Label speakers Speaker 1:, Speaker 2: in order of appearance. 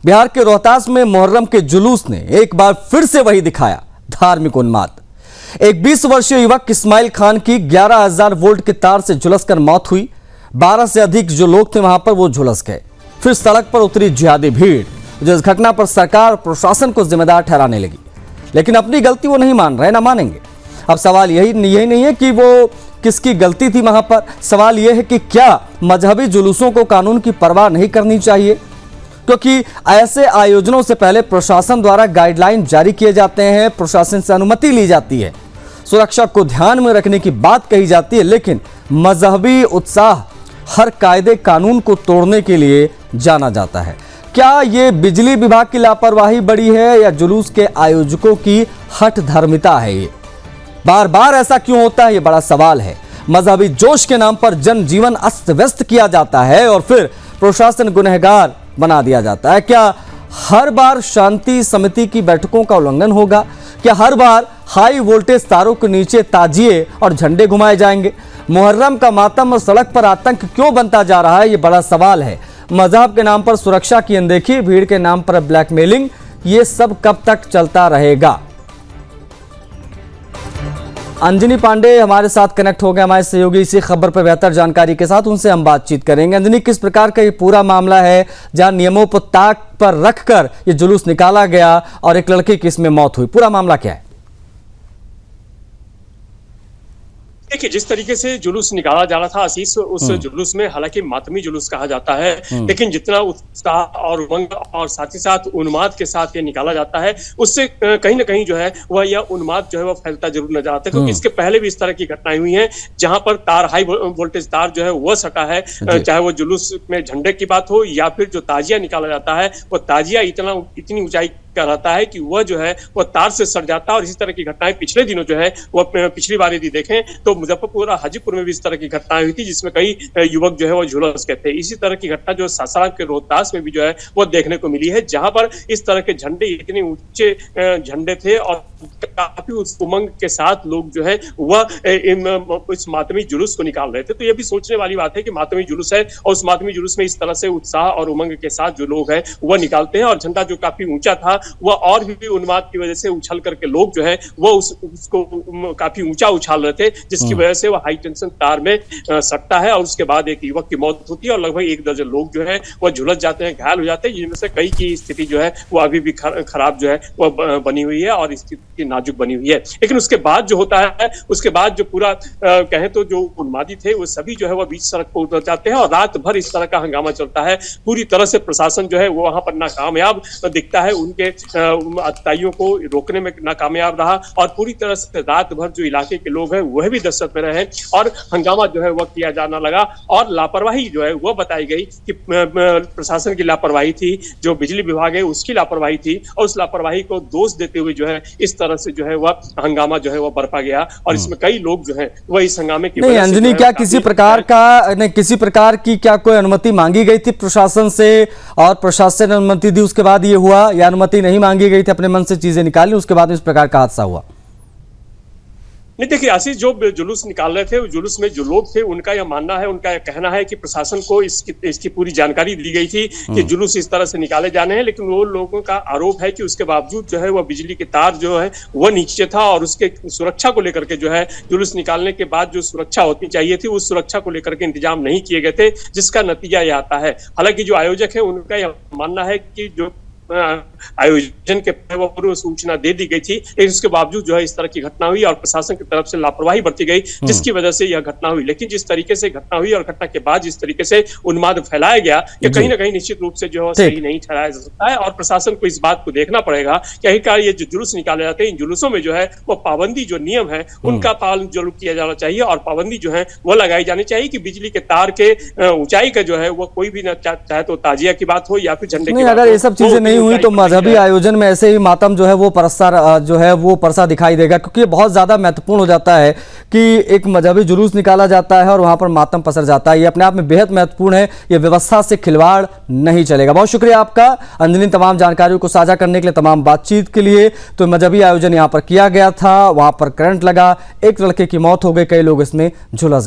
Speaker 1: बिहार के रोहतास में मुहर्रम के जुलूस ने एक बार फिर से वही दिखाया, धार्मिक उन्माद। एक 20 वर्षीय युवक इस्माइल खान की 11,000 वोल्ट के तार से झुलसकर मौत हुई। 12 से अधिक जो लोग थे वहां पर वो झुलस गए। फिर सड़क पर उतरी जिहादी भीड़, जो इस घटना पर सरकार प्रशासन को जिम्मेदार ठहराने लगी, लेकिन अपनी गलती वो नहीं मान रहे, ना मानेंगे। अब सवाल यही नहीं है कि वो किसकी गलती थी वहां पर, सवाल यह है कि क्या मजहबी जुलूसों को कानून की परवाह नहीं करनी चाहिए? क्योंकि ऐसे आयोजनों से पहले प्रशासन द्वारा गाइडलाइन जारी किए जाते हैं, प्रशासन से अनुमति ली जाती है, सुरक्षा को ध्यान में रखने की बात कही जाती है, लेकिन मजहबी उत्साह हर कायदे कानून को तोड़ने के लिए जाना जाता है। क्या ये बिजली विभाग की लापरवाही बड़ी है या जुलूस के आयोजकों की हठ धर्मिता है? ये बार बार ऐसा क्यों होता है, ये बड़ा सवाल है। मजहबी जोश के नाम पर जनजीवन अस्त व्यस्त किया जाता है और फिर प्रशासन गुनहगार बना दिया जाता है। क्या हर बार शांति समिति की बैठकों का उल्लंघन होगा? क्या हर बार हाई वोल्टेज तारों के नीचे ताजिए और झंडे घुमाए जाएंगे? मुहर्रम का मातम और सड़क पर आतंक क्यों बनता जा रहा है, ये बड़ा सवाल है। मजहब के नाम पर सुरक्षा की अनदेखी, भीड़ के नाम पर ब्लैकमेलिंग, ये सब कब तक चलता रहेगा? अंजनी पांडे हमारे साथ कनेक्ट हो गए, हमारे सहयोगी इसी खबर पर बेहतर जानकारी के साथ, उनसे हम बातचीत करेंगे। अंजनी, किस प्रकार का ये पूरा मामला है जहां नियमों को ताक पर रखकर ये जुलूस निकाला गया और एक लड़के की इसमें मौत हुई? पूरा मामला क्या है?
Speaker 2: देखिए, जिस तरीके से जुलूस निकाला जा रहा था आशीष, उस जुलूस में हालांकि मातमी जुलूस कहा जाता है, लेकिन जितना उत्साह और उमंग और साथ ही साथ उन्माद के साथ ये निकाला जाता है, उससे कहीं ना कहीं जो है वह यह उन्माद जो है वह फैलता जरूर नजर आता है। क्योंकि इसके पहले भी इस तरह की घटनाएं हुई हैं जहां पर तार, हाई वोल्टेज तार जो है वह सटा है, चाहे वो जुलूस में झंडे की बात हो या फिर जो ताजिया निकाला जाता है, वो ताजिया इतनी ऊंचाई का रहता है कि वह जो है वह तार से सट जाता है। और इसी तरह की घटनाएं पिछले दिनों जो है वह पिछली बार यदि देखें तो मुजफ्फरपुर और हाजीपुर में भी इस तरह की घटनाएं हुई थी, जिसमें कई युवक जो है वो झुलस गए थे। इसी तरह की घटना जो सासाराम के रोहतास में भी जो है वो देखने को मिली है, जहां पर इस तरह के झंडे, इतने ऊंचे झंडे थे और काफी उस उमंग के साथ लोग जो है वह इस मातमी जुलूस को निकाल रहे थे। तो यह भी सोचने वाली बात है कि मातमी जुलूस है और उस मातमी जुलूस में इस तरह से उत्साह और उमंग के साथ जो लोग हैं वह निकालते हैं, और झंडा जो काफी ऊंचा था वह और भी उन्माद की वजह से उछल करके लोग जो है वो उसको काफी ऊंचा उछाल रहे थे, जिसकी वजह से वह हाई टेंशन तार में सटता है और उसके बाद एक युवक की मौत होती है और लगभग 1 दर्जन लोग जो है वह झुलस जाते हैं, घायल हो जाते हैं, जिनमें से कई की स्थिति जो है वो अभी भी खराब जो है वह बनी हुई है और स्थिति नाजुक बनी हुई है। लेकिन उसके बाद जो होता है, उसके बाद जो पूरा कहें तो जो उन्मादी थे वो सभी जो है वह बीच सड़क पर उतर जाते हैं और रात भर इस तरह का हंगामा चलता है। पूरी तरह से प्रशासन जो है वो वहां पर नाकामयाब दिखता है, उनके अत्याचारियों को रोकने में नाकामयाब रहा और पूरी तरह से रात भर जो इलाके के लोग हैं वह भी दहशत में रहे और हंगामा जो है वह किया जाना लगा। और लापरवाही जो है वह बताई गई कि प्रशासन की लापरवाही थी, जो बिजली विभाग है उसकी लापरवाही थी, और उस लापरवाही को दोष देते हुए जो है इस तरह से जो है वह हंगामा जो है वह बरपा गया और इसमें कई लोग जो है वह इस हंगामे की
Speaker 1: नहीं। अंजनी, क्या किसी प्रकार की क्या कोई अनुमति मांगी गई थी प्रशासन से और प्रशासन ने अनुमति दी, उसके बाद ये हुआ, या अनुमति नहीं मांगी गई थी, अपने मन से चीजें निकाली, उसके बाद इस प्रकार का हादसा हुआ?
Speaker 2: नहीं, देखिए आशीष, जो जुलूस निकाल रहे थे, उस जुलूस में जो लोग थे उनका यह मानना है, उनका यह कहना है कि प्रशासन को इसकी पूरी जानकारी दी गई थी कि जुलूस इस तरह से निकाले जाने हैं, लेकिन वो लोगों का आरोप है कि उसके बावजूद जो है वह बिजली के तार जो है वह नीचे था और उसके सुरक्षा को लेकर के जो है जुलूस निकालने के बाद जो सुरक्षा होती चाहिए थी उस सुरक्षा को लेकर के इंतजाम नहीं किए गए थे, जिसका नतीजा यह आता है। हालांकि जो आयोजक है उनका यह मानना है कि जो आयोजन के पूर्व पूर्व सूचना दे दी गई थी, लेकिन उसके बावजूद जो है इस तरह की घटना हुई और प्रशासन की तरफ से लापरवाही बरती गई, जिसकी वजह से यह घटना हुई। लेकिन जिस तरीके से घटना हुई और घटना के बाद जिस तरीके से उन्माद फैलाया गया, ये कहीं ना कहीं निश्चित रूप से जो है सही नहीं ठहराया जा सकता है और प्रशासन को इस बात को देखना पड़ेगा कि आखिरकार ये जो जुलूस निकाले जाते हैं, इन जुलूसों में जो है वो पाबंदी, जो नियम है उनका पालन जरूर किया जाना चाहिए और पाबंदी जो है वो लगाई जानी चाहिए कि बिजली के तार के ऊंचाई का जो है वो कोई भी, चाहे तो ताजिया की बात हो या फिर झंडे की बात हो,
Speaker 1: अगर ये सब चीजें नहीं हुई तो मजहबी आयोजन में ऐसे ही मातम जो है वो परसा दिखाई देगा, क्योंकि ये बहुत ज्यादा महत्वपूर्ण हो जाता है कि एक मजहबी जुलूस निकाला जाता है और वहां पर मातम पसर जाता है। ये अपने आप में बेहद महत्वपूर्ण है, ये व्यवस्था से खिलवाड़ नहीं चलेगा। बहुत शुक्रिया आपका अंजनी, तमाम जानकारियों को साझा करने के लिए, तमाम बातचीत के लिए। तो मजहबी आयोजन यहाँ पर किया गया था, वहां पर करंट लगा, एक लड़के की मौत हो गई, कई लोग इसमें झुलस गए।